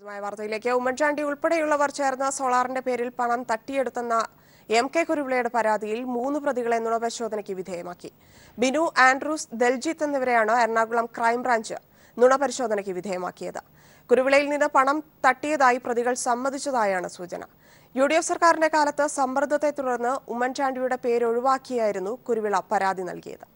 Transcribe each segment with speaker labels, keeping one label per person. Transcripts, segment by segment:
Speaker 1: വാർത്തയിലേക്ക് ഉമ്മൻചാണ്ടി ഉൾപ്പെടെയുള്ളവർ ചേർന്ന സോളാറിന്റെ പേരിൽ പണം തട്ടിയെടുത്തെന്ന MK കുരുവിളയുടെ പരാതിയിൽ 3 പ്രതികളെ നുണപരിശോധനയ്ക്ക് വിധേയമാക്കി. ബിനു, ആൻഡ്രൂസ്, ദൽജിത്ത് എന്നിവരെയാണ് എറണാകുളം ക്രൈംബ്രാഞ്ച് നുണപരിശോധനയ്ക്ക് വിധേയമാക്കിയത്. കുരുവിളയിൽ നിന്ന് പണം തട്ടിയതായി പ്രതികൾ സമ്മതിച്ചതായാണ് സൂചന. UDF സർക്കാരിന്റെ കാലത്ത് സമ്മർദ്ദത്തെ തുടർന്ന് ഉമ്മൻചാണ്ടിയുടെ പേര് ഒഴിവാക്കിയായിരുന്നു കുരുവിള പരാതി നൽകിയത്.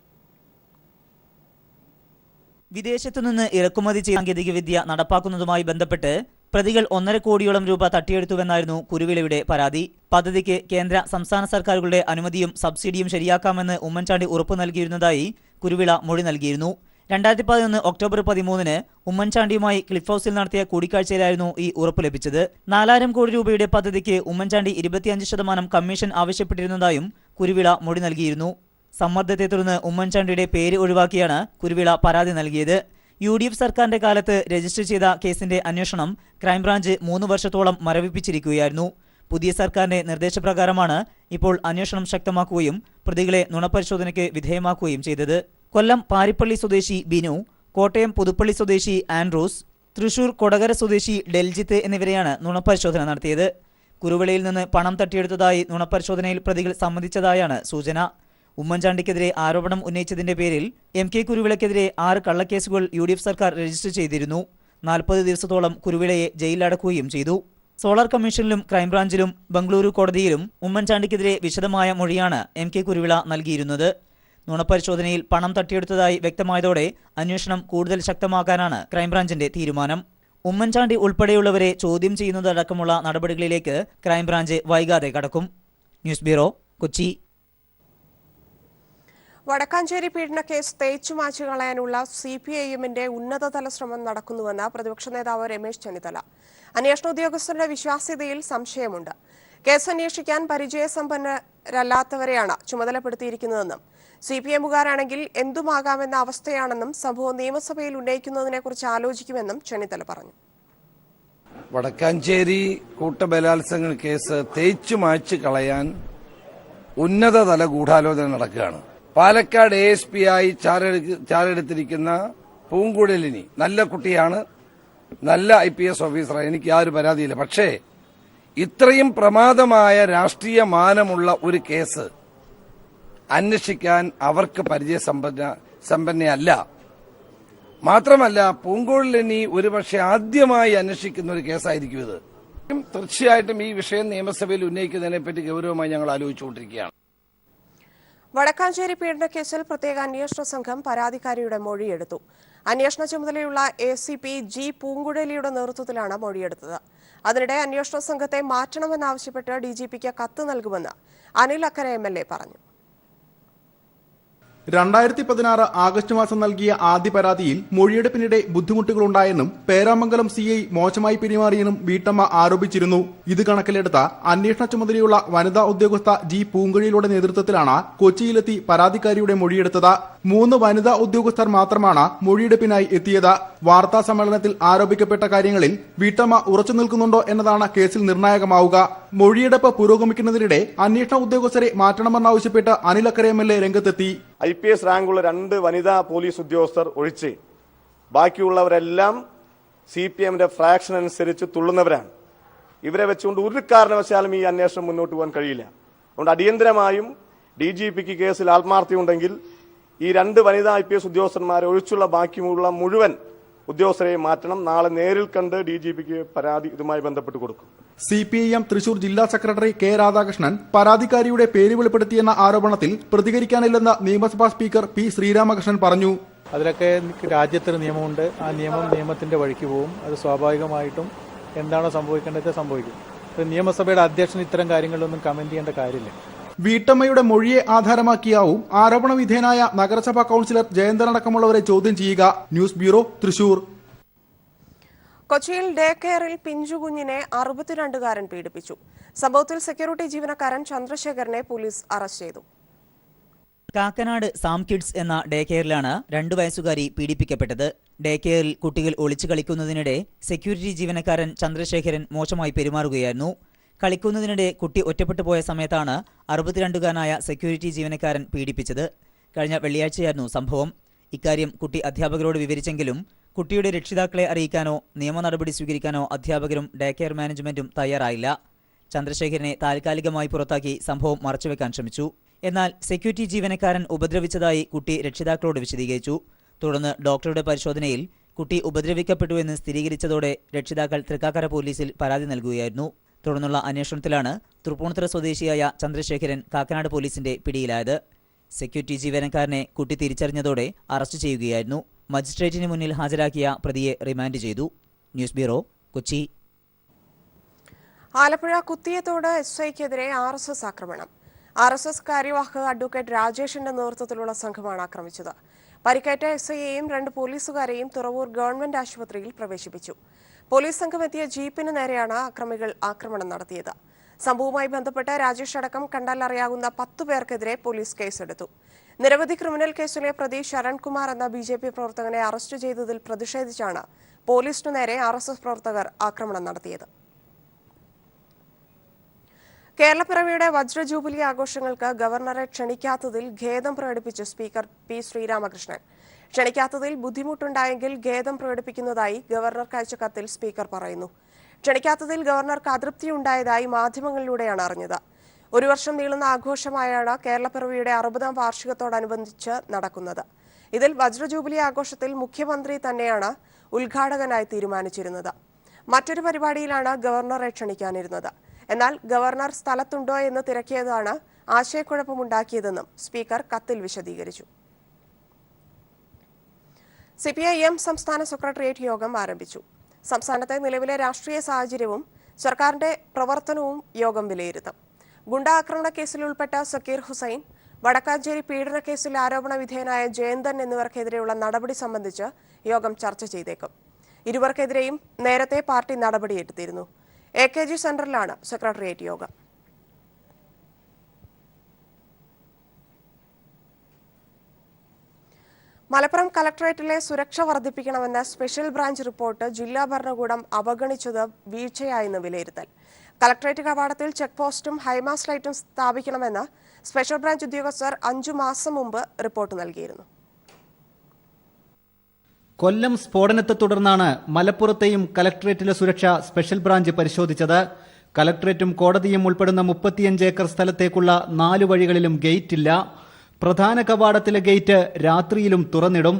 Speaker 2: വിദേശത്തുനിന്ന് ഇറക്കുമതി ചെയ്ത സാങ്കേതികവിദ്യ നടപ്പാക്കുന്നതുമായി ബന്ധപ്പെട്ട് പ്രതികൾ 1.5 കോടിയോളം രൂപ തട്ടിയെടുത്തുവെന്നായിരുന്നു കുരുവിളയുടെ പരാതി. പദ്ധതിക്ക് കേന്ദ്ര സംസ്ഥാന സർക്കാരുകളുടെ അനുമതിയും സബ്സിഡിയും ശരിയാക്കാമെന്ന് ഉമ്മൻചാണ്ടി ഉറപ്പു നൽകിയിരുന്നതായി കുരുവിള മൊഴി നൽകിയിരുന്നു. 2011 ഒക്ടോബർ 13 ഉമ്മൻചാണ്ടിയുമായി ക്ലിഫ് ഹൌസിൽ നടത്തിയ കൂടിക്കാഴ്ചയിലായിരുന്നു ഈ ഉറപ്പ് ലഭിച്ചത്. 4000 കോടി രൂപയുടെ പദ്ധതിക്ക് ഉമ്മൻചാണ്ടി 25% കമ്മീഷൻ ആവശ്യപ്പെട്ടിരുന്നതായും കുരുവിള മൊഴി നൽകിയിരുന്നു. സമ്മർദ്ദത്തെ തുടർന്ന് ഉമ്മൻചാണ്ടിയുടെ പേര് ഒഴിവാക്കിയാണ് കുരുവിള പരാതി നൽകിയത്. UDF സർക്കാരിന്റെ കാലത്ത് രജിസ്റ്റർ ചെയ്ത കേസിന്റെ അന്വേഷണം ക്രൈംബ്രാഞ്ച് 3 വർഷത്തോളം മരവിപ്പിച്ചിരിക്കുകയായിരുന്നു. പുതിയ സർക്കാരിന്റെ നിർദ്ദേശപ്രകാരമാണ് ഇപ്പോൾ അന്വേഷണം ശക്തമാക്കുകയും പ്രതികളെ നുണപരിശോധനയ്ക്ക് വിധേയമാക്കുകയും ചെയ്തത്. കൊല്ലം പാരിപ്പള്ളി സ്വദേശി ബിനു, കോട്ടയം പുതുപ്പള്ളി സ്വദേശി ആൻഡ്രൂസ്, തൃശൂർ കൊടകര സ്വദേശി ഡൽജിത്ത് എന്നിവരെയാണ് നുണപരിശോധന നടത്തിയത്. കുരുവിളയിൽ നിന്ന് പണം തട്ടിയെടുത്തതായി നുണപരിശോധനയിൽ പ്രതികൾ സമ്മതിച്ചതായാണ് സൂചന. ഉമ്മൻചാണ്ടിക്കെതിരെ ആരോപണം ഉന്നയിച്ചതിന്റെ പേരിൽ MK കുരുവിളയ്ക്കെതിരെ 6 കള്ളക്കേസുകൾ UDF സർക്കാർ രജിസ്റ്റർ ചെയ്തിരുന്നു. 40 ദിവസത്തോളം കുരുവിളയെ ജയിലിലടക്കുകയും ചെയ്തു. സോളാർ കമ്മീഷനിലും ക്രൈംബ്രാഞ്ചിലും ബംഗളൂരു കോടതിയിലും ഉമ്മൻചാണ്ടിക്കെതിരെ വിശദമായ മൊഴിയാണ് MK കുരുവിള നൽകിയിരുന്നത്. നുണപരിശോധനയിൽ പണം തട്ടിയെടുത്തതായി വ്യക്തമായതോടെ അന്വേഷണം കൂടുതൽ ശക്തമാക്കാനാണ് ക്രൈംബ്രാഞ്ചിന്റെ തീരുമാനം. ഉമ്മൻചാണ്ടി ഉൾപ്പെടെയുള്ളവരെ ചോദ്യം ചെയ്യുന്നതടക്കമുള്ള നടപടികളിലേക്ക് ക്രൈംബ്രാഞ്ച് വൈകാതെ കടക്കും. News bureau, Kochi.
Speaker 1: വടക്കാഞ്ചേരി പീഡനക്കേസ് തേച്ചുമാച്ചു കളയാനുള്ള CPIM-ന്റെ ഉന്നതതല ശ്രമം നടക്കുന്നുവെന്ന് പ്രതിപക്ഷ നേതാവ് രമേശ് ചെന്നിത്തല. അന്വേഷണ ഉദ്യോഗസ്ഥരുടെ വിശ്വാസ്യതയിൽ സംശയമുണ്ട്. കേസ് അന്വേഷിക്കാൻ പരിചയസമ്പന്നരല്ലാത്തവരെയാണ് ചുമതലപ്പെടുത്തിയിരിക്കുന്നതെന്നും CPM-കാരാണെങ്കിൽ എന്തുമാകാമെന്ന അവസ്ഥയാണെന്നും സംഭവം നിയമസഭയിൽ ഉന്നയിക്കുന്നതിനെക്കുറിച്ച് ആലോചിക്കുമെന്നും ചെന്നിത്തല പറഞ്ഞു.
Speaker 3: വടക്കാഞ്ചേരി കൂട്ടബലാത്സംഗ കേസ് തേച്ചുമാച്ചു കളയാൻ ഉന്നതതല ഗൂഢാലോചന നടക്കുകയാണ്. പാലക്കാട് ASP ആയി ചാരെടുത്തിരിക്കുന്ന പൂങ്കുഴലിനി നല്ല കുട്ടിയാണ്, നല്ല IPS ഓഫീസറാണ്, എനിക്ക് യാതൊരു പരാതിയില്ല. പക്ഷേ ഇത്രയും പ്രമാദമായ രാഷ്ട്രീയ മാനമുള്ള ഒരു കേസ് അന്വേഷിക്കാൻ അവർക്ക് പരിചയസമ്പന്നയല്ല. മാത്രമല്ല പൂങ്കുഴലിനി ഒരുപക്ഷെ ആദ്യമായി അന്വേഷിക്കുന്ന ഒരു കേസായിരിക്കും ഇത്. തീർച്ചയായിട്ടും ഈ വിഷയം നിയമസഭയിൽ ഉന്നയിക്കുന്നതിനെപ്പറ്റി ഗൗരവമായി ഞങ്ങൾ ആലോചിച്ചുകൊണ്ടിരിക്കുകയാണ്.
Speaker 1: വടക്കാഞ്ചേരി പീഡനക്കേസിൽ പ്രത്യേക അന്വേഷണ സംഘം പരാതിക്കാരിയുടെ മൊഴിയെടുത്തു. അന്വേഷണ ചുമതലയുള്ള ACP G പൂങ്കുഴലിയുടെ നേതൃത്വത്തിലാണ് മൊഴിയെടുത്തത്. അതിനിടെ അന്വേഷണ സംഘത്തെ മാറ്റണമെന്നാവശ്യപ്പെട്ട് DGPക്ക് കത്ത് നൽകുമെന്ന് അനിൽ അക്കര MLA പറഞ്ഞു.
Speaker 4: 2016 ആഗസ്റ്റ് മാസം നൽകിയ ആദ്യ പരാതിയിൽ മൊഴിയെടുപ്പിനിടെ ബുദ്ധിമുട്ടുകളുണ്ടായെന്നും പേരാമംഗലം CI മോശമായി പെരുമാറിയെന്നും വീട്ടമ്മ ആരോപിച്ചിരുന്നു. ഇത് കണക്കിലെടുത്ത അന്വേഷണ ചുമതലയുള്ള വനിതാ ഉദ്യോഗസ്ഥ G പൂങ്കുഴലിയുടെ നേതൃത്വത്തിലാണ് കൊച്ചിയിലെത്തി പരാതിക്കാരിയുടെ മൊഴിയെടുത്തത്. 3 വനിതാ ഉദ്യോഗസ്ഥർ മാത്രമാണ് മൊഴിയെടുപ്പിനായി എത്തിയത്. വാർത്താ സമ്മേളനത്തിൽ ആരോപിക്കപ്പെട്ട കാര്യങ്ങളിൽ വീട്ടമ്മ ഉറച്ചു നിൽക്കുന്നുണ്ടോ എന്നതാണ് കേസിൽ നിർണായകമാവുക. മൊഴിയെടുപ്പ് പുരോഗമിക്കുന്നതിനിടെ അന്വേഷണ ഉദ്യോഗസ്ഥരെ മാറ്റണമെന്നാവശ്യപ്പെട്ട് അനിൽ അക്കര MLA രംഗത്തെത്തി.
Speaker 5: IPS റാങ്കുള്ള 2 വനിതാ പോലീസ് ഉദ്യോഗസ്ഥർ ഒഴിച്ച് ബാക്കിയുള്ളവരെല്ലാം CPM-ന്റെ ഫ്രാക്ഷൻ അനുസരിച്ച് തുള്ളുന്നവരാണ്. ഇവരെ വെച്ചുകൊണ്ട് ഒരു കാരണവശാലും ഈ അന്വേഷണം മുന്നോട്ട് പോകാൻ കഴിയില്ല. അതുകൊണ്ട് അടിയന്തരമായും DGPക്ക് കേസിൽ ആത്മാർത്ഥ്യമുണ്ടെങ്കിൽ ഈ 2 വനിതാ IPS ഉദ്യോഗസ്ഥന്മാരെ ഒഴിച്ചുള്ള ബാക്കിയുള്ള മുഴുവൻ ഉദ്യോഗസ്ഥരെയും മാറ്റണം. നാളെ നേരിൽ കണ്ട് DGPക്ക് പരാതി ഇതുമായി ബന്ധപ്പെട്ട് കൊടുക്കും.
Speaker 4: CPIM തൃശൂർ ജില്ലാ സെക്രട്ടറി K രാധാകൃഷ്ണൻ പരാതിക്കാരിയുടെ പേര് വെളിപ്പെടുത്തിയെന്ന ആരോപണത്തിൽ പ്രതികരിക്കാനില്ലെന്ന് നിയമസഭാ സ്പീക്കർ P ശ്രീരാമകൃഷ്ണൻ പറഞ്ഞു.
Speaker 6: അതിലൊക്കെ രാജ്യത്തൊരു നിയമമുണ്ട്. ആ നിയമത്തിന്റെ വഴിക്ക് പോകും. അത് സ്വാഭാവികമായിട്ടും എന്താണോ സംഭവിക്കേണ്ടത് സംഭവിക്കും. നിയമസഭയുടെ അധ്യക്ഷൻ ഇത്തരം കാര്യങ്ങളിലൊന്നും കമന്റ് ചെയ്യേണ്ട കാര്യമില്ല.
Speaker 4: വീട്ടമ്മയുടെ മൊഴിയെ ആധാരമാക്കിയാവും ആരോപണ വിധേയനായ നഗരസഭാ കൌൺസിലർ ജയന്തൻ അടക്കമുള്ളവരെ ചോദ്യം ചെയ്യുക. News bureau, Thrissur.
Speaker 1: കൊച്ചിയിൽ ഡേ കെയറിൽ പിഞ്ചുകുഞ്ഞിനെ 62കാരൻ പീഡിപ്പിച്ചു. സംഭവത്തിൽ സെക്യൂരിറ്റി ജീവനക്കാരൻ ചന്ദ്രശേഖരനെ പോലീസ് അറസ്റ്റ് ചെയ്തു.
Speaker 2: കാക്കനാട് സാം കിഡ്സ് എന്ന ഡേ കെയറിലാണ് 2 വയസ്സുകാരി പീഡിപ്പിക്കപ്പെട്ടത്. ഡേ കെയറിൽ കുട്ടികൾ ഒളിച്ചു കളിക്കുന്നതിനിടെ സെക്യൂരിറ്റി ജീവനക്കാരൻ ചന്ദ്രശേഖരൻ മോശമായി പെരുമാറുകയായിരുന്നു. കളിക്കുന്നതിനിടെ കുട്ടി ഒറ്റപ്പെട്ടു പോയ സമയത്താണ് 62കാരനായ സെക്യൂരിറ്റി ജീവനക്കാരൻ പീഡിപ്പിച്ചത്. കഴിഞ്ഞ വെള്ളിയാഴ്ചയായിരുന്നു സംഭവം. ഇക്കാര്യം കുട്ടി അധ്യാപകരോട് വിവരിച്ചെങ്കിലും കുട്ടിയുടെ രക്ഷിതാക്കളെ അറിയിക്കാനോ നിയമ നടപടി സ്വീകരിക്കാനോ അധ്യാപകരും ഡേ കെയർ മാനേജ്മെന്റും തയ്യാറായില്ല. ചന്ദ്രശേഖരനെ താൽക്കാലികമായി പുറത്താക്കി സംഭവം മറച്ചുവെക്കാൻ ശ്രമിച്ചു. എന്നാൽ സെക്യൂരിറ്റി ജീവനക്കാരൻ ഉപദ്രവിച്ചതായി കുട്ടി രക്ഷിതാക്കളോട് വിശദീകരിച്ചു. തുടർന്ന് ഡോക്ടറുടെ പരിശോധനയിൽ കുട്ടി ഉപദ്രവിക്കപ്പെട്ടുവെന്ന് സ്ഥിരീകരിച്ചതോടെ രക്ഷിതാക്കൾ തൃക്കാക്കര പോലീസിൽ പരാതി നൽകുകയായിരുന്നു. തുടർന്നുള്ള അന്വേഷണത്തിലാണ് തൃപ്പൂണിത്തുറ സ്വദേശിയായ ചന്ദ്രശേഖരൻ കാക്കനാട് പോലീസിന്റെ പിടിയിലായത്. സെക്യൂരിറ്റി ജീവനക്കാരനെ കുട്ടി തിരിച്ചറിഞ്ഞതോടെ അറസ്റ്റ് ചെയ്യുകയായിരുന്നു. മജിസ്ട്രേറ്റിന് മുന്നിൽ ഹാജരാക്കിയ പ്രതിയെ റിമാൻഡ് ചെയ്തു. News bureau, Kochi.
Speaker 1: ആലപ്പുഴ കുത്തിയത്തോട് SIക്കെതിരെ RSS ആക്രമണം. RSS കാര്യവാഹ് അഡ്വക്കേറ്റ് രാജേഷിന്റെ നേതൃത്വത്തിലുള്ള സംഘമാണ് ആക്രമിച്ചത്. പരിക്കേറ്റ SIയെയും 2 പോലീസുകാരെയും തുറവൂർ ഗവൺമെന്റ് ആശുപത്രിയിൽ പ്രവേശിപ്പിച്ചു. പോലീസ് സംഘം എത്തിയ ജീപ്പിന് നേരെയാണ് അക്രമികൾ ആക്രമണം നടത്തിയത്. സംഭവവുമായി ബന്ധപ്പെട്ട് രാജേഷ് അടക്കം കണ്ടാലറിയാവുന്ന 10 പേർക്കെതിരെ പോലീസ് കേസെടുത്തു. നിരവധി ക്രിമിനൽ കേസിലെ പ്രതി ശരൺകുമാർ എന്ന BJP പ്രവർത്തകനെ അറസ്റ്റ് ചെയ്തതിൽ പ്രതിഷേധിച്ചാണ് പോലീസിനു നേരെ RSS പ്രവർത്തകർ ആക്രമണം നടത്തിയത്. കേരളപ്പിറവിയുടെ വജ്ര ജൂബിലി ആഘോഷങ്ങൾക്ക് ഗവർണറെ ക്ഷണിക്കാത്തതിൽ ഖേദം പ്രകടിപ്പിച്ച് സ്പീക്കർ P. ശ്രീരാമകൃഷ്ണൻ. ക്ഷണിക്കാത്തതിൽ ബുദ്ധിമുട്ടുണ്ടായെങ്കിൽ ഖേദം പ്രകടിപ്പിക്കുന്നതായി ഗവർണർക്ക് അയച്ച കത്തിൽ സ്പീക്കർ പറയുന്നു. ക്ഷണിക്കാത്തതിൽ ഗവർണർക്ക് അതൃപ്തിയുണ്ടായതായി മാധ്യമങ്ങളിലൂടെയാണ് അറിഞ്ഞത്. 1 വർഷം നീളുന്ന ആഘോഷമായാണ് കേരളപ്പിറവിയുടെ 60ാം വാർഷികത്തോടനുബന്ധിച്ച് നടക്കുന്നത്. ഇതിൽ വജ്ര ജൂബിലി ആഘോഷത്തിൽ മുഖ്യമന്ത്രി തന്നെയാണ് ഉദ്ഘാടകനായി തീരുമാനിച്ചിരുന്നത്. മറ്റൊരു പരിപാടിയിലാണ് ഗവർണറെ ക്ഷണിക്കാനിരുന്നത്. എന്നാൽ ഗവർണർ സ്ഥലത്തുണ്ടോ എന്ന് തിരക്കിയതാണ് ആശയക്കുഴപ്പമുണ്ടാക്കിയതെന്നും സ്പീക്കർ കത്തിൽ വിശദീകരിച്ചു. CPIM സംസ്ഥാന സെക്രട്ടേറിയറ്റ് യോഗം ആരംഭിച്ചു. സംസ്ഥാനത്തെ നിലവിലെ രാഷ്ട്രീയ സാഹചര്യവും സർക്കാരിന്റെ പ്രവർത്തനവും യോഗം വിലയിരുത്തും. ഗുണ്ടാക്രമണ കേസിൽ ഉൾപ്പെട്ട സക്കീർ ഹുസൈൻ, വടക്കാഞ്ചേരി പീഡനക്കേസിൽ ആരോപണ വിധേയനായ ജയന്തൻ എന്നിവർക്കെതിരെയുള്ള നടപടി സംബന്ധിച്ച് യോഗം ചർച്ച ചെയ്തേക്കും. ഇരുവർക്കെതിരെയും നേരത്തെ പാർട്ടി നടപടിയെടുത്തിരുന്നു. AKG സെന്ററിലാണ് സെക്രട്ടേറിയറ്റ് യോഗം. മലപ്പുറം കളക്ടറേറ്റിലെ സുരക്ഷ വർദ്ധിപ്പിക്കണമെന്ന സ്പെഷ്യൽ ബ്രാഞ്ച് റിപ്പോർട്ട് ജില്ലാ ഭരണകൂടം അവഗണിച്ചത് വീഴ്ചയായെന്ന് വിലയിരുത്തൽ. കളക്ടറേറ്റ് കവാടത്തിൽ ചെക്ക് പോസ്റ്റും ഹൈമാസ്റ്റ് ലൈറ്റും സ്ഥാപിക്കണമെന്ന് സ്പെഷ്യൽ ബ്രാഞ്ച് ഉദ്യോഗസ്ഥർ 5 മാസം മുമ്പ് റിപ്പോർട്ട് നൽകിയിരുന്നു.
Speaker 7: കൊല്ലം സ്ഫോടനത്തെ തുടർന്നാണ് മലപ്പുറത്തെയും കലക്ടറേറ്റിലെ സുരക്ഷ സ്പെഷ്യൽ ബ്രാഞ്ച് പരിശോധിച്ചത്. കലക്ടറേറ്റും കോടതിയും ഉൾപ്പെടുന്ന 35 ഏക്കർ സ്ഥലത്തേക്കുള്ള 4 വഴികളിലും ഗേറ്റില്ല. പ്രധാന കവാടത്തിലെ ഗേറ്റ് രാത്രിയിലും തുറന്നിടും.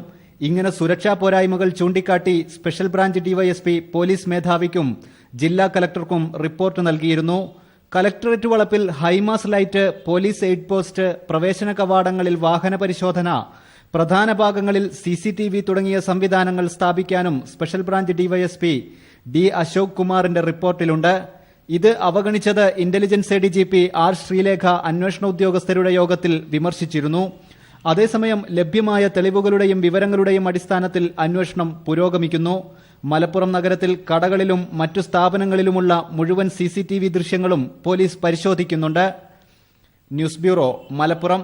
Speaker 7: ഇങ്ങനെ സുരക്ഷാ പോരായ്മകൾ ചൂണ്ടിക്കാട്ടി സ്പെഷ്യൽ ബ്രാഞ്ച് DYSP പോലീസ് മേധാവിക്കും ജില്ലാ കലക്ടർക്കും റിപ്പോർട്ട് നൽകിയിരുന്നു. കലക്ടറേറ്റ് വളപ്പിൽ high mast light, police aid post, പ്രവേശന കവാടങ്ങളിൽ വാഹന പരിശോധന, പ്രധാന ഭാഗങ്ങളിൽ CCTV തുടങ്ങിയ സംവിധാനങ്ങൾ സ്ഥാപിക്കാനും special branch DYSP D. Ashok കുമാറിന്റെ റിപ്പോർട്ടിലുണ്ട്. ഇത് അവഗണിച്ചത് ഇന്റലിജൻസ് ADGP R. ശ്രീലേഖ അന്വേഷണ ഉദ്യോഗസ്ഥരുടെ യോഗത്തിൽ വിമർശിച്ചിരുന്നു. അതേസമയം ലഭ്യമായ തെളിവുകളുടെയും വിവരങ്ങളുടെയും അടിസ്ഥാനത്തിൽ അന്വേഷണം പുരോഗമിക്കുന്നു. മലപ്പുറം നഗരത്തിൽ കടകളിലും മറ്റു സ്ഥാപനങ്ങളിലുമുള്ള മുഴുവൻ CCTV ദൃശ്യങ്ങളും പോലീസ് പരിശോധിക്കുന്നുണ്ട്. News bureau, Malappuram.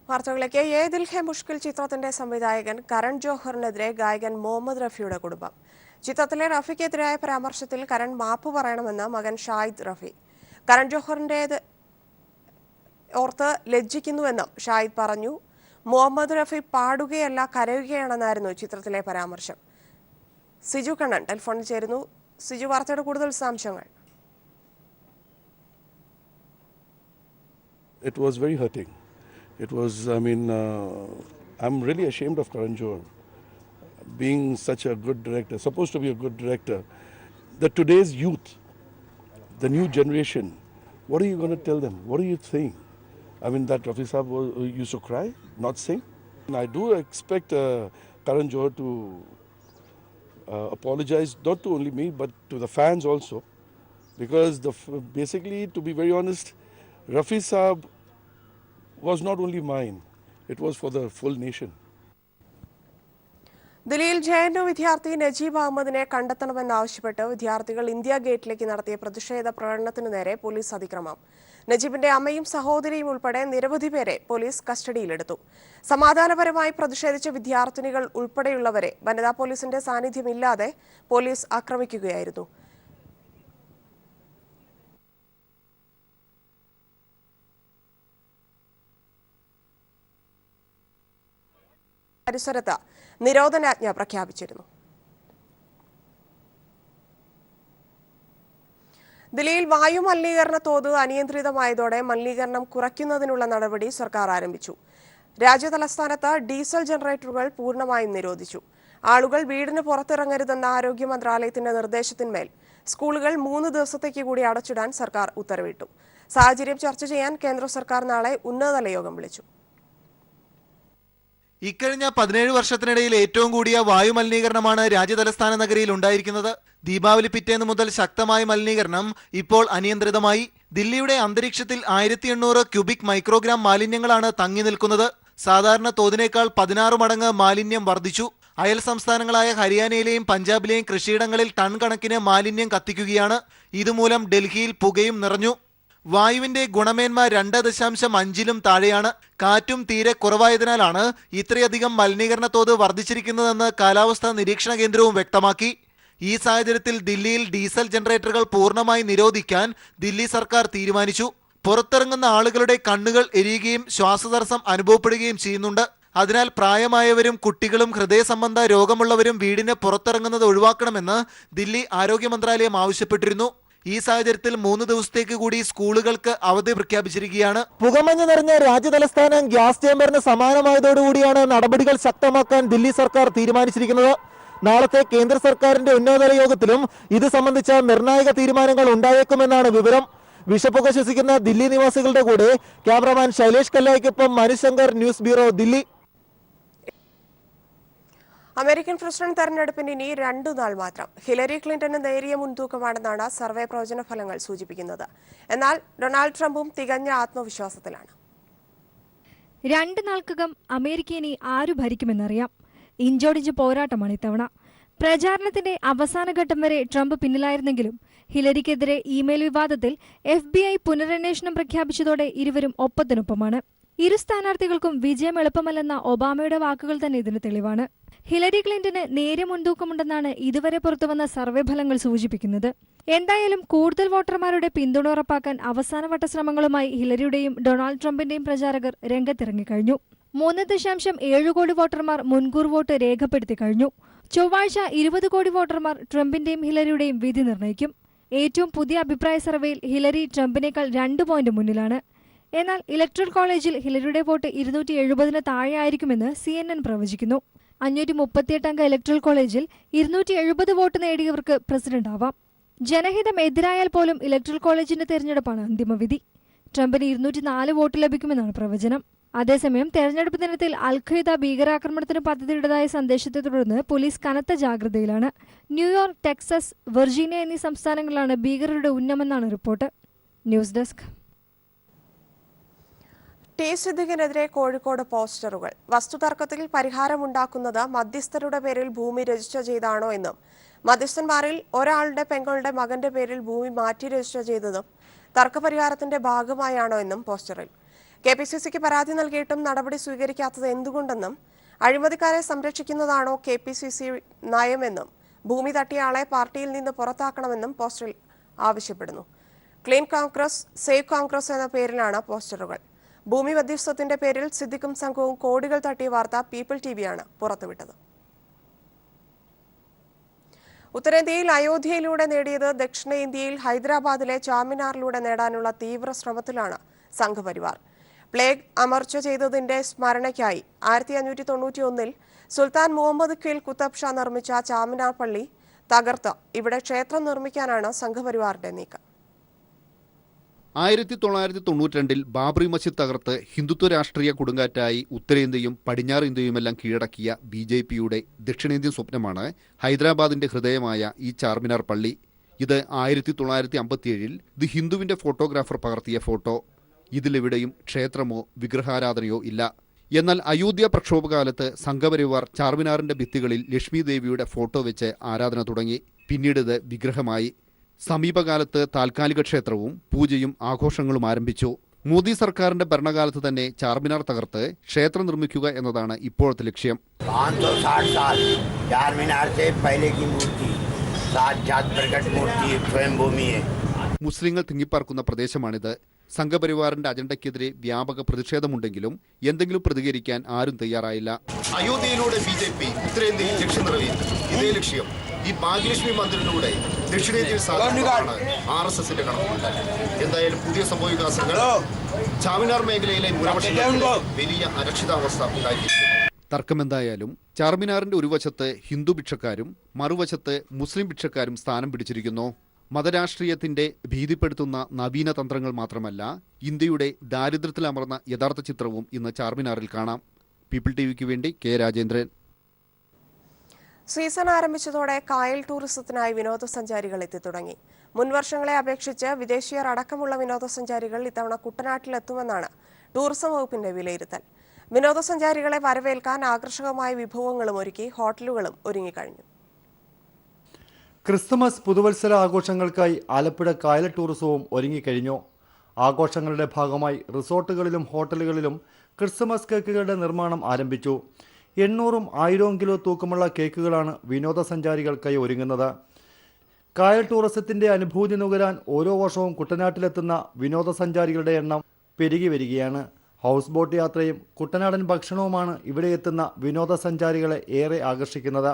Speaker 1: വാർത്തകളിലേക്ക്. യേ ദിൽ ഹെ മുഷ്കിൽ ചിത്രത്തിന്റെ സംവിധായകൻ കരൺ ജോഹറിനെതിരെ ഗായകൻ മുഹമ്മദ് റഫിയുടെ കുടുംബം. ചിത്രത്തിലെ റഫിക്കെതിരായ പരാമർശത്തിൽ കരൺ മാപ്പ് പറയണമെന്ന് മകൻ ഷാഹിദ് റഫി. കരൺ ജോഹറിന്റേത് ഓർത്ത് ലജ്ജിക്കുന്നുവെന്നും ഷാഹിദ് പറഞ്ഞു. മുഹമ്മദ് റഫി പാടുകയല്ല കരയുകയാണെന്നായിരുന്നു ചിത്രത്തിലെ പരാമർശം. സിജു കണ്ണൻ ടെലിഫോണിൽ ചേരുന്നു. സിജു, വാർത്തയുടെ കൂടുതൽ വിശദാംശങ്ങൾ.
Speaker 8: It was very hurting. It was, I'm really ashamed of Karan Johar, being such a good director, supposed to be a good director. Today's youth, the new generation, what are you going to tell them? What are you saying? That Rafi Saab used to cry, not sing. And I do expect Karan Johar to apologize, not to only me, but to the fans also. Because basically, to be very honest, Rafi Saab was not only mine, it was for the full nation.
Speaker 1: ദില്ലിയിൽ JNU വിദ്യാർത്ഥി നജീബ് അഹമ്മദിനെ കണ്ടെത്തണമെന്നാവശ്യപ്പെട്ട് വിദ്യാർത്ഥികൾ India ഗേറ്റിലേക്ക് നടത്തിയ പ്രതിഷേധ പ്രകടനത്തിനു നേരെ police അതിക്രമം. നജീബിന്റെ അമ്മയും സഹോദരിയും ഉൾപ്പെടെ നിരവധി പേരെ പോലീസ് കസ്റ്റഡിയിലെടുത്തു. സമാധാനപരമായി പ്രതിഷേധിച്ച വിദ്യാർത്ഥിനികൾ ഉൾപ്പെടെയുള്ളവരെ വനിതാ പോലീസിന്റെ സാന്നിധ്യമില്ലാതെ പോലീസ് ആക്രമിക്കുകയായിരുന്നു. പരിസരത്ത് നിരോധനാജ്ഞ പ്രഖ്യാപിച്ചിരുന്നു. ദില്ലിയിൽ വായു മലിനീകരണ തോത് അനിയന്ത്രിതമായതോടെ മലിനീകരണം കുറയ്ക്കുന്നതിനുള്ള നടപടി സർക്കാർ ആരംഭിച്ചു. രാജ്യതലസ്ഥാനത്ത് ഡീസൽ ജനറേറ്ററുകൾ പൂർണ്ണമായും നിരോധിച്ചു. ആളുകൾ വീടിന് പുറത്തിറങ്ങരുതെന്ന ആരോഗ്യ മന്ത്രാലയത്തിന്റെ നിർദ്ദേശത്തിന്മേൽ സ്കൂളുകൾ 3 ദിവസത്തേക്ക് കൂടി അടച്ചിടാൻ സർക്കാർ ഉത്തരവിട്ടു. സാഹചര്യം ചർച്ച ചെയ്യാൻ കേന്ദ്ര സർക്കാർ നാളെ ഉന്നതതല യോഗം വിളിച്ചു.
Speaker 9: ഇക്കഴിഞ്ഞ 17 വർഷത്തിനിടയിൽ ഏറ്റവും കൂടിയ വായു മലിനീകരണമാണ് രാജ്യതലസ്ഥാന നഗരിയിൽ ഉണ്ടായിരിക്കുന്നത്. ദീപാവലി പിറ്റേന്ന് മുതൽ ശക്തമായ മലിനീകരണം ഇപ്പോൾ അനിയന്ത്രിതമായി. ദില്ലിയുടെ അന്തരീക്ഷത്തിൽ 1800 ക്യൂബിക് മൈക്രോഗ്രാം മാലിന്യങ്ങളാണ് തങ്ങി നിൽക്കുന്നത്. സാധാരണ തോതിനേക്കാൾ 16 മടങ്ങ് മാലിന്യം വർദ്ധിച്ചു. അയൽ സംസ്ഥാനങ്ങളായ ഹരിയാനയിലെയും പഞ്ചാബിലെയും കൃഷിയിടങ്ങളിൽ ടൺ കണക്കിന് മാലിന്യം കത്തിക്കുകയാണ്. ഇതുമൂലം ഡൽഹിയിൽ പുകയും നിറഞ്ഞു. വായുവിന്റെ ഗുണമേന്മ 2.5-ലും താഴെയാണ്. കാറ്റും തീരെ കുറവായതിനാലാണ് ഇത്രയധികം മലിനീകരണ തോത് വർദ്ധിച്ചിരിക്കുന്നതെന്ന് കാലാവസ്ഥാ നിരീക്ഷണ കേന്ദ്രവും വ്യക്തമാക്കി. ഈ സാഹചര്യത്തിൽ ദില്ലിയിൽ ഡീസൽ ജനറേറ്ററുകൾ പൂർണ്ണമായി നിരോധിക്കാൻ ദില്ലി സർക്കാർ തീരുമാനിച്ചു. പുറത്തിറങ്ങുന്ന ആളുകളുടെ കണ്ണുകൾ എരിയുകയും ശ്വാസതടസ്സം അനുഭവപ്പെടുകയും ചെയ്യുന്നുണ്ട്. അതിനാൽ പ്രായമായവരും കുട്ടികളും ഹൃദയ സംബന്ധ രോഗമുള്ളവരും വീടിന് പുറത്തിറങ്ങുന്നത് ഒഴിവാക്കണമെന്ന് ദില്ലി ആരോഗ്യ മന്ത്രാലയം ആവശ്യപ്പെട്ടിരുന്നു. ഈ സാഹചര്യത്തിൽ 3 ദിവസത്തേക്ക് കൂടി സ്കൂളുകൾക്ക് അവധി പ്രഖ്യാപിച്ചിരിക്കുകയാണ്.
Speaker 10: പുകമഞ്ഞ് നിറഞ്ഞ രാജ്യതലസ്ഥാനം ഗ്യാസ് ചേംബറിന് സമാനമായതോടുകൂടിയാണ് നടപടികൾ ശക്തമാക്കാൻ ദില്ലി സർക്കാർ തീരുമാനിച്ചിരിക്കുന്നത്. നാളത്തെ കേന്ദ്ര സർക്കാരിന്റെ ഉന്നതതല യോഗത്തിലും ഇത് സംബന്ധിച്ച നിർണായക തീരുമാനങ്ങൾ ഉണ്ടായേക്കുമെന്നാണ് വിവരം. വിഷപ്പുക ശ്വസിക്കുന്ന ദില്ലി നിവാസികളുടെ കൂടെ ക്യാമറമാൻ ശൈലേഷ് കല്ലായ്ക്കൊപ്പം Manushankar, news bureau, Delhi.
Speaker 1: American president തെരഞ്ഞെടുപ്പിന് ഇനി 2 നാൾ മാത്രം. ഹിലരി ക്ലിന്റന് നേരിയ മുൻതൂക്കമാണെന്നാണ് സർവേ പ്രവചന ഫലങ്ങൾ സൂചിപ്പിക്കുന്നത്. എന്നാൽ ഡൊണാൾഡ് ട്രംപും തികഞ്ഞ ആത്മവിശ്വാസത്തിലാണ്.
Speaker 11: 2 നാൾക്കകം അമേരിക്ക ഇനി ആരു ഭരിക്കുമെന്നറിയാം. ഇഞ്ചോടിഞ്ച് പോരാട്ടമാണ് ഇത്തവണ. പ്രചാരണത്തിന്റെ അവസാന ഘട്ടം വരെ ട്രംപ് പിന്നിലായിരുന്നെങ്കിലും ഹിലരിക്കെതിരെ ഇമെയിൽ വിവാദത്തിൽ FBI പുനരന്വേഷണം പ്രഖ്യാപിച്ചതോടെ ഇരുവരും ഒപ്പത്തിനൊപ്പമാണ്. ഇരു സ്ഥാനാർത്ഥികൾക്കും വിജയം എളുപ്പമല്ലെന്ന ഒബാമയുടെ വാക്കുകൾ തന്നെ ഇതിന് തെളിവാണ്. ഹിലരി ക്ലിന്റന് നേരിയ മുൻതൂക്കമുണ്ടെന്നാണ് ഇതുവരെ പുറത്തുവന്ന സർവേ ഫലങ്ങൾ സൂചിപ്പിക്കുന്നത്. എന്തായാലും കൂടുതൽ വോട്ടർമാരുടെ പിന്തുണ ഉറപ്പാക്കാൻ അവസാനവട്ട ശ്രമങ്ങളുമായി ഹിലരിയുടെയും ഡൊണാൾഡ് ട്രംപിന്റെയും പ്രചാരകർ രംഗത്തിറങ്ങിക്കഴിഞ്ഞു. 3.7 കോടി വോട്ടർമാർ മുൻകൂർ വോട്ട് രേഖപ്പെടുത്തി കഴിഞ്ഞു. ചൊവ്വാഴ്ച 20 കോടി വോട്ടർമാർ ട്രംപിന്റെയും ഹിലരിയുടെയും വിധി നിർണ്ണയിക്കും. ഏറ്റവും പുതിയ അഭിപ്രായ സർവേയിൽ ഹിലരി ട്രംപിനേക്കാൾ 2 പോയിന്റ് മുന്നിലാണ്. എന്നാൽ ഇലക്ട്രൽ കോളേജിൽ ഹിലരിയുടെ വോട്ട് 270 താഴെ ആയിരിക്കുമെന്ന് CNN പ്രവചിക്കുന്നു. 538 അംഗ ഇലക്ട്രൽ കോളേജിൽ 270 വോട്ട് നേടിയവർക്ക് പ്രസിഡന്റ് ആവാം. ജനഹിതം എതിരായാൽ പോലും ഇലക്ട്രൽ കോളേജിന്റെ തെരഞ്ഞെടുപ്പാണ് അന്തിമവിധി. ട്രംപിന് 204 വോട്ട് ലഭിക്കുമെന്നാണ് പ്രവചനം. അതേസമയം തെരഞ്ഞെടുപ്പ് ദിനത്തിൽ അൽ-ഖ്വയ്ദ ഭീകരാക്രമണത്തിന് പദ്ധതിയിട്ടതായ സന്ദേശത്തെ തുടർന്ന് പോലീസ് കനത്ത ജാഗ്രതയിലാണ്. ന്യൂയോർക്ക്, ടെക്സസ്, വെർജീനിയ എന്നീ സംസ്ഥാനങ്ങളിലാണ് ഭീകരരുടെ ഉന്നമെന്നാണ് റിപ്പോർട്ട്. News desk.
Speaker 1: ടി സിദ്ദിഖിനെതിരെ കോഴിക്കോട് പോസ്റ്ററുകൾ. വസ്തുതർക്കത്തിൽ പരിഹാരമുണ്ടാക്കുന്നത് മധ്യസ്ഥരുടെ പേരിൽ ഭൂമി രജിസ്റ്റർ ചെയ്താണോ എന്നും മധ്യസ്ഥന്മാരിൽ ഒരാളുടെ പെങ്ങളുടെ മകന്റെ പേരിൽ ഭൂമി മാറ്റി രജിസ്റ്റർ ചെയ്തതും തർക്കപരിഹാരത്തിന്റെ ഭാഗമായാണോ എന്നും പോസ്റ്ററിൽ. KPCCക്ക് പരാതി നൽകിയിട്ടും നടപടി സ്വീകരിക്കാത്തത് എന്തുകൊണ്ടെന്നും അഴിമതിക്കാരെ സംരക്ഷിക്കുന്നതാണോ KPCC നയമെന്നും ഭൂമി തട്ടിയ ആളെ പാർട്ടിയിൽ നിന്ന് പുറത്താക്കണമെന്നും പോസ്റ്ററിൽ ആവശ്യപ്പെടുന്നു. ക്ലീൻ കോൺഗ്രസ്, സേവ് കോൺഗ്രസ് എന്ന പേരിലാണ് പോസ്റ്ററുകൾ. ഭൂമി മധ്യസ്ഥത്തിന്റെ പേരിൽ സിദ്ദിഖും സംഘവും കോടികൾ തട്ടിയ വാർത്ത പീപ്പിൾ TVയാണ് പുറത്തുവിട്ടത്. ഉത്തരേന്ത്യയിൽ അയോധ്യയിലൂടെ നേടിയത് ദക്ഷിണേന്ത്യയിൽ ഹൈദരാബാദിലെ ചാർമിനാറിലൂടെ നേടാനുള്ള തീവ്ര ശ്രമത്തിലാണ് സംഘപരിവാർ. പ്ലേഗ് അമർച്ച ചെയ്തതിന്റെ സ്മരണയ്ക്കായി 1591 സുൽത്താൻ മുഹമ്മദ് ഖിൽ കുത്തബ് ഷാ നിർമ്മിച്ച ചാർമിനാർ പള്ളി തകർത്ത് ഇവിടെ ക്ഷേത്രം നിർമ്മിക്കാനാണ് സംഘപരിവാറിന്റെ നീക്കം.
Speaker 12: 1992 ബാബറി മസ്ജിദ് തകർത്ത് ഹിന്ദുത്വ രാഷ്ട്രീയ കൊടുങ്കാറ്റായി ഉത്തരേന്ത്യയും പടിഞ്ഞാറ് ഇന്ത്യയുമെല്ലാം കീഴടക്കിയ BJPയുടെ ദക്ഷിണേന്ത്യൻ സ്വപ്നമാണ് ഹൈദരാബാദിന്റെ ഹൃദയമായ ഈ ചാർമിനാർ പള്ളി. ഇത് 1957 ദി ഹിന്ദുവിന്റെ ഫോട്ടോഗ്രാഫർ പകർത്തിയ ഫോട്ടോ. ഇതിലെവിടെയും ക്ഷേത്രമോ വിഗ്രഹാരാധനയോ ഇല്ല. എന്നാൽ അയോധ്യ പ്രക്ഷോഭകാലത്ത് സംഘപരിവാർ ചാർമിനാറിന്റെ ഭിത്തികളിൽ ലക്ഷ്മി ദേവിയുടെ ഫോട്ടോ വെച്ച് ആരാധന തുടങ്ങി. പിന്നീട് വിഗ്രഹമായി. സമീപകാലത്ത് താൽക്കാലിക ക്ഷേത്രവും പൂജയും ആഘോഷങ്ങളും ആരംഭിച്ചു. മോദി സർക്കാരിന്റെ ഭരണകാലത്ത് തന്നെ ചാർമിനാർ തകർത്ത് ക്ഷേത്രം നിർമ്മിക്കുക എന്നതാണ് ഇപ്പോഴത്തെ ലക്ഷ്യം.
Speaker 13: 560 साल चारमीनार से पहले की मूर्ति साक्षात प्रकट मूर्ति स्वयं भूमि है.
Speaker 12: മുസ്ലിങ്ങൾ തിങ്ങിപ്പാർക്കുന്ന പ്രദേശമാണിത്. സംഘപരിവാറിന്റെ അജണ്ടയ്ക്കെതിരെ വ്യാപക പ്രതിഷേധമുണ്ടെങ്കിലും എന്തെങ്കിലും പ്രതികരിക്കാൻ ആരും തയ്യാറായില്ല. അയോധ്യയിലൂടെ BJP ഉത്തരേന്ത്യയിൽ ലക്ഷ്യം നിറവേറ്റി. ഇതേ ലക്ഷ്യം ഈ ഭാഗ്യലക്ഷ്മി മന്ദിറിലൂടെ ദക്ഷിണേന്ത്യയിൽ സാധിക്കുന്നതാണ് RSSന്റെ കണക്കുകൾ. എന്തായാലും പുതിയ സംഭവവികാസങ്ങൾ ചാർമിനാർ മേഖലയിലെ ന്യൂനപക്ഷങ്ങൾക്ക് വലിയ അരക്ഷിതാവസ്ഥ ഉണ്ടാക്കിയിട്ടുണ്ട്. തർക്കമെന്തായാലും ചാർമിനാറിന്റെ ഒരു വശത്ത് ഹിന്ദു ഭിക്ഷക്കാരും മറുവശത്ത് മുസ്ലിം ഭിക്ഷക്കാരും സ്ഥാനം പിടിച്ചിരിക്കുന്നു. മതരാഷ്ട്രീയത്തിന്റെ ഭീതിപ്പെടുത്തുന്ന നവീന തന്ത്രങ്ങൾ മാത്രമല്ല, ഇന്ത്യയുടെ ദാരിദ്ര്യത്തിലമർന്ന യഥാർത്ഥ ചിത്രവും ഇന്ന് ചാർമിനാറിൽ കാണാം. പീപ്പിൾ TVക്ക് വേണ്ടി K. രാജേന്ദ്രൻ.
Speaker 1: സീസൺ ആരംഭിച്ചതോടെ കായൽ ടൂറിസത്തിനായി വിനോദസഞ്ചാരികൾ എത്തിത്തുടങ്ങി. മുൻവർഷങ്ങളെ അപേക്ഷിച്ച് വിദേശീയർ അടക്കമുള്ള വിനോദസഞ്ചാരികൾ ഇത്തവണ കുട്ടനാട്ടിലെത്തുമെന്നാണ് ടൂറിസം വകുപ്പിന്റെ വിലയിരുത്തൽ. വിനോദസഞ്ചാരികളെ വരവേൽക്കാൻ ആകർഷകമായ വിഭവങ്ങളും ഒരുക്കി ഹോട്ടലുകളും ഒരുങ്ങിക്കഴിഞ്ഞു.
Speaker 14: ക്രിസ്തുമസ് പുതുവത്സര ആഘോഷങ്ങൾക്കായി ആലപ്പുഴ കായൽ ടൂറിസവും ഒരുങ്ങിക്കഴിഞ്ഞു. ആഘോഷങ്ങളുടെ ഭാഗമായി റിസോർട്ടുകളിലും ഹോട്ടലുകളിലും ക്രിസ്തുമസ് കേക്കുകളുടെ നിർമ്മാണം ആരംഭിച്ചു. 800ഉം 1000ഉം കിലോ തൂക്കമുള്ള കേക്കുകളാണ് വിനോദസഞ്ചാരികൾക്കായി ഒരുങ്ങുന്നത്. കായൽ ടൂറിസത്തിന്റെ അനുഭൂതി നുകരാൻ ഓരോ വർഷവും കുട്ടനാട്ടിലെത്തുന്ന വിനോദസഞ്ചാരികളുടെ എണ്ണം പെരുകി വരികയാണ്. ഹൗസ് ബോട്ട് യാത്രയും കുട്ടനാടൻ ഭക്ഷണവുമാണ് ഇവിടെ എത്തുന്ന വിനോദസഞ്ചാരികളെ ഏറെ ആകർഷിക്കുന്നത്.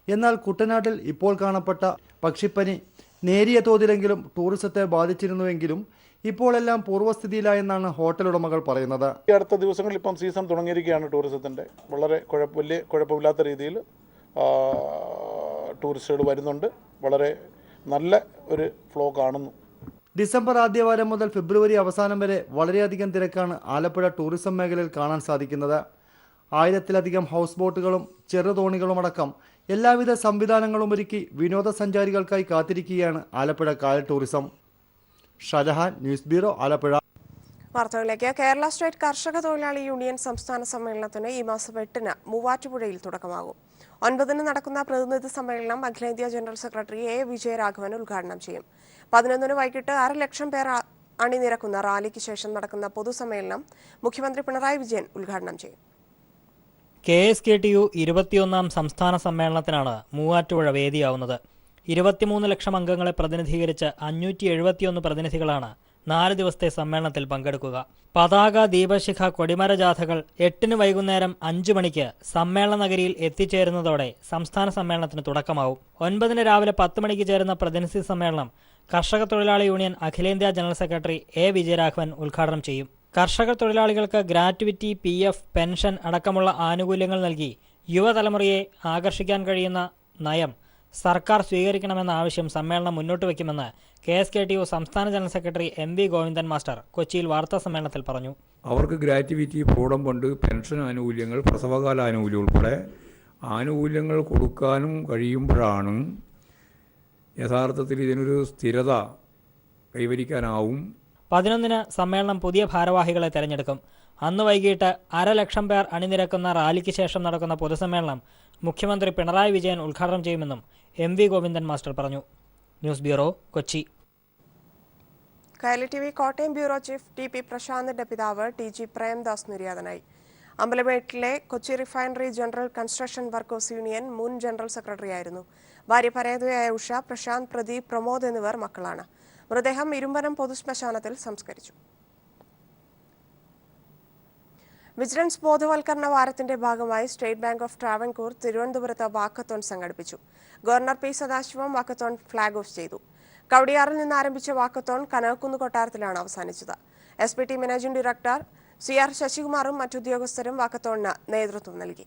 Speaker 14: എന്നാൽ കുട്ടനാട്ടിൽ ഇപ്പോൾ കാണപ്പെട്ട പക്ഷിപ്പനി നേരിയ തോതിലെങ്കിലും ടൂറിസത്തെ ബാധിച്ചിരുന്നുവെങ്കിലും ഇപ്പോൾ എല്ലാം പൂർവ്വസ്ഥിതിയിലായെന്നാണ് ഹോട്ടൽ ഉടമകൾ പറയുന്നത്.
Speaker 6: ഈ അടുത്ത ദിവസങ്ങളിൽ ഇപ്പം സീസൺ തുടങ്ങിയിരിക്കുകയാണ് ടൂറിസത്തിൻ്റെ. വളരെ വലിയ കുഴപ്പമില്ലാത്ത രീതിയിൽ ടൂറിസ്റ്റുകൾ വരുന്നുണ്ട്. വളരെ നല്ല ഒരു ഫ്ലോ കാണുന്നു.
Speaker 14: ഡിസംബർ ആദ്യവാരം മുതൽ ഫെബ്രുവരി അവസാനം വരെ വളരെയധികം തിരക്കാണ് ആലപ്പുഴ ടൂറിസം മേഖലയിൽ കാണാൻ സാധിക്കുന്നത്. 1000-ലധികം ഹൗസ് ബോട്ടുകളും ചെറുതോണികളുമടക്കം എല്ലാവിധ സംവിധാനങ്ങളും ഒരുക്കി വിനോദസഞ്ചാരികൾക്കായി കാത്തിരിക്കുകയാണ് ആലപ്പുഴ കായൽ tourism. Shajahan, news bureau, Alappuzha.
Speaker 1: വാർത്തകളിലേക്ക്. കേരള സ്റ്റേറ്റ് കർഷക തൊഴിലാളി യൂണിയൻ സംസ്ഥാന സമ്മേളനത്തിന് ഈ മാസം 8-ന് മൂവാറ്റുപുഴയിൽ തുടക്കമാകും. 9-ന് നടക്കുന്ന പ്രതിനിധി സമ്മേളനം അഖിലേന്ത്യാ ജനറൽ സെക്രട്ടറി A. വിജയരാഘവൻ ഉദ്ഘാടനം ചെയ്യും. 11-ന് വൈകിട്ട് 500,000 പേർ അണിനിരക്കുന്ന റാലിക്ക് ശേഷം നടക്കുന്ന പൊതുസമ്മേളനം മുഖ്യമന്ത്രി പിണറായി വിജയൻ ഉദ്ഘാടനം ചെയ്യും.
Speaker 15: KSKTU 21-ാം സംസ്ഥാന സമ്മേളനത്തിനാണ് മൂവാറ്റുപുഴ വേദിയാവുന്നത്. 23 ലക്ഷം അംഗങ്ങളെ പ്രതിനിധീകരിച്ച് 571 പ്രതിനിധികളാണ് 4 ദിവസത്തെ സമ്മേളനത്തിൽ പങ്കെടുക്കുക. പതാക, ദീപശിഖ, കൊടിമര ജാഥകൾ 8-ന് വൈകുന്നേരം 5 മണിക്ക് സമ്മേളന നഗരിയിൽ എത്തിച്ചേരുന്നതോടെ സംസ്ഥാന സമ്മേളനത്തിന് തുടക്കമാവും. 9-ന് രാവിലെ 10 മണിക്ക് ചേരുന്ന പ്രതിനിധി സമ്മേളനം കർഷക തൊഴിലാളി യൂണിയൻ അഖിലേന്ത്യാ ജനറൽ സെക്രട്ടറി A. വിജയരാഘവൻ ഉദ്ഘാടനം ചെയ്യും. കർഷക തൊഴിലാളികൾക്ക് ഗ്രാറ്റുവിറ്റി, PF, പെൻഷൻ അടക്കമുള്ള ആനുകൂല്യങ്ങൾ നൽകി യുവതലമുറയെ ആകർഷിക്കാൻ കഴിയുന്ന നയം സർക്കാർ സ്വീകരിക്കണമെന്ന ആവശ്യം സമ്മേളനം മുന്നോട്ട് വയ്ക്കുമെന്ന് KSKTU സംസ്ഥാന general secretary MV Govindan master കൊച്ചിയിൽ വാർത്താ സമ്മേളനത്തിൽ പറഞ്ഞു.
Speaker 16: അവർക്ക് ഗ്രാറ്റുവിറ്റി, ഫ്രീഡം ഫണ്ട്, പെൻഷൻ ആനുകൂല്യങ്ങൾ, പ്രസവകാല ആനുകൂല്യം ഉൾപ്പെടെ ആനുകൂല്യങ്ങൾ കൊടുക്കാനും കഴിയുമ്പോഴാണ് യഥാർത്ഥത്തിൽ ഇതിനൊരു സ്ഥിരത കൈവരിക്കാനാവും.
Speaker 15: 11-ന് സമ്മേളനം പുതിയ ഭാരവാഹികളെ തെരഞ്ഞെടുക്കും. അന്ന് വൈകിട്ട് 500,000 പേർ അണിനിരക്കുന്ന റാലിക്ക് ശേഷം നടക്കുന്ന പൊതുസമ്മേളനം മുഖ്യമന്ത്രി പിണറായി വിജയൻ ഉദ്ഘാടനം ചെയ്യുമെന്നും MV ഗോവിന്ദൻ മാസ്റ്റർ പറഞ്ഞു. News bureau, Kochi.
Speaker 1: Kairali TV Kottayam bureau chief TP പ്രശാന്തിന്റെ പിതാവ് TG പ്രേംദാസ് നിര്യാതനായി. അമ്പലമേട്ടിലെ Kochi refinery general construction workers union മുൻ ജനറൽ സെക്രട്ടറിയായിരുന്നു. ഭാര്യ പരേതയായ ഉഷ, പ്രശാന്ത്, പ്രദീപ്, പ്രമോദ് എന്നിവർ മക്കളാണ്. മൃതദേഹം ഇരുമ്പനം പൊതുശ്മശാനത്തിൽ സംസ്കരിച്ചു. വിജിലൻസ് ബോധവൽക്കരണ വാരത്തിന്റെ ഭാഗമായി സ്റ്റേറ്റ് ബാങ്ക് ഓഫ് ട്രാവൻകൂർ തിരുവനന്തപുരത്ത് വാക്കത്തോൺ സംഘടിപ്പിച്ചു. Governor P. Sathasivam walkathon flag off ചെയ്തു. കവടിയാറിൽ നിന്ന് ആരംഭിച്ച വാക്കത്തോൺ കനകക്കുന്ന് കൊട്ടാരത്തിലാണ് അവസാനിച്ചത്. SPT മാനേജിംഗ് ഡയറക്ടർ CR ശശികുമാറും മറ്റുദ്യോഗസ്ഥരും വാക്കത്തോണിന് നേതൃത്വം നൽകി.